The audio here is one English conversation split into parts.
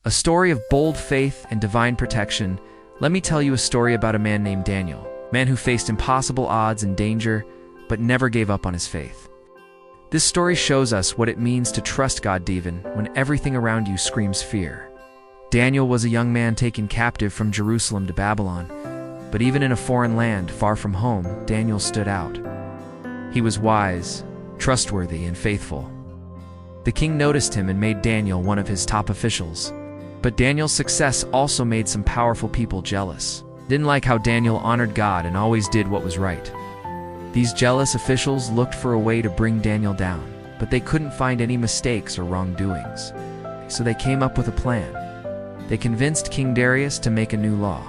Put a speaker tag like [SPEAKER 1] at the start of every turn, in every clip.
[SPEAKER 1] A story of bold faith and divine protection. Let me tell you a story about a man named Daniel, a man who faced impossible odds and danger, but never gave up on his faith. This story shows us what it means to trust God even when everything around you screams fear. Daniel was a young man taken captive from Jerusalem to Babylon, but even in a foreign land far from home, Daniel stood out. He was wise, trustworthy, and faithful. The king noticed him and made Daniel one of his top officials. But Daniel's success also made some powerful people jealous. Didn't like how Daniel honored God and always did what was right. These jealous officials looked for a way to bring Daniel down, but they couldn't find any mistakes or wrongdoings. So they came up with a plan. They convinced King Darius to make a new law.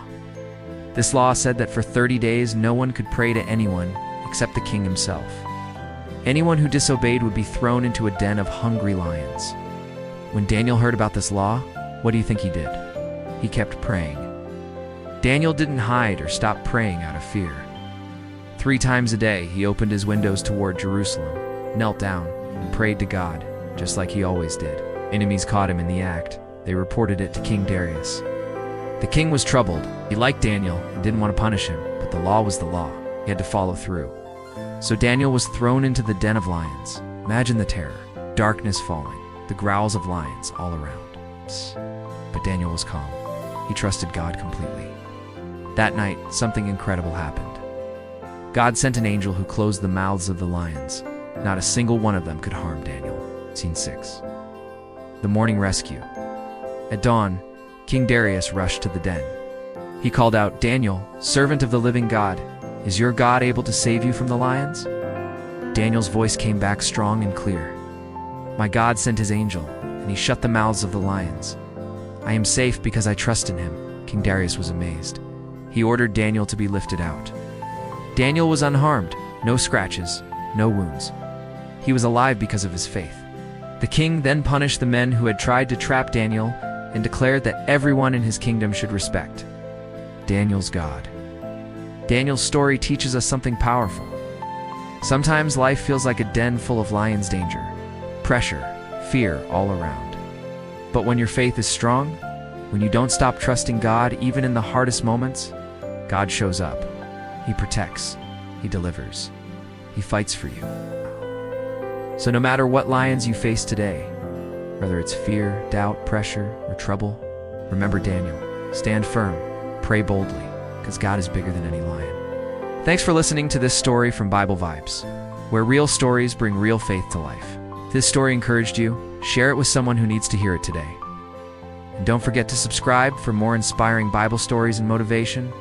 [SPEAKER 1] This law said that for 30 days no one could pray to anyone except the king himself. Anyone who disobeyed would be thrown into a den of hungry lions. When Daniel heard about this law, what do you think he did? He kept praying. Daniel didn't hide or stop praying out of fear. 3 times a day, he opened his windows toward Jerusalem, knelt down, and prayed to God, just like he always did. Enemies caught him in the act. They reported it to King Darius. The king was troubled. He liked Daniel and didn't want to punish him, but the law was the law. He had to follow through. So Daniel was thrown into the den of lions. Imagine the terror, darkness falling, the growls of lions all around. But Daniel was calm. He trusted God completely. That night, something incredible happened. God sent an angel who closed the mouths of the lions. Not a single one of them could harm Daniel. Scene 6. The morning rescue. At dawn, King Darius rushed to the den. He called out, "Daniel, servant of the living God, is your God able to save you from the lions?" Daniel's voice came back strong and clear. "My God sent his angel, and he shut the mouths of the lions. I am safe because I trust in him." King Darius was amazed. He ordered Daniel to be lifted out. Daniel was unharmed, no scratches, no wounds. He was alive because of his faith. The king then punished the men who had tried to trap Daniel and declared that everyone in his kingdom should respect Daniel's God. Daniel's story teaches us something powerful. Sometimes life feels like a den full of lions' danger, pressure, fear all around. But when your faith is strong, when you don't stop trusting God even in the hardest moments, God shows up. He protects, He delivers, He fights for you. So no matter what lions you face today, whether it's fear, doubt, pressure, or trouble, remember Daniel. Stand firm, pray boldly, because God is bigger than any lion. Thanks for listening to this story from Bible Vibes, where real stories bring real faith to life. If this story encouraged you, share it with someone who needs to hear it today. And don't forget to subscribe for more inspiring Bible stories and motivation.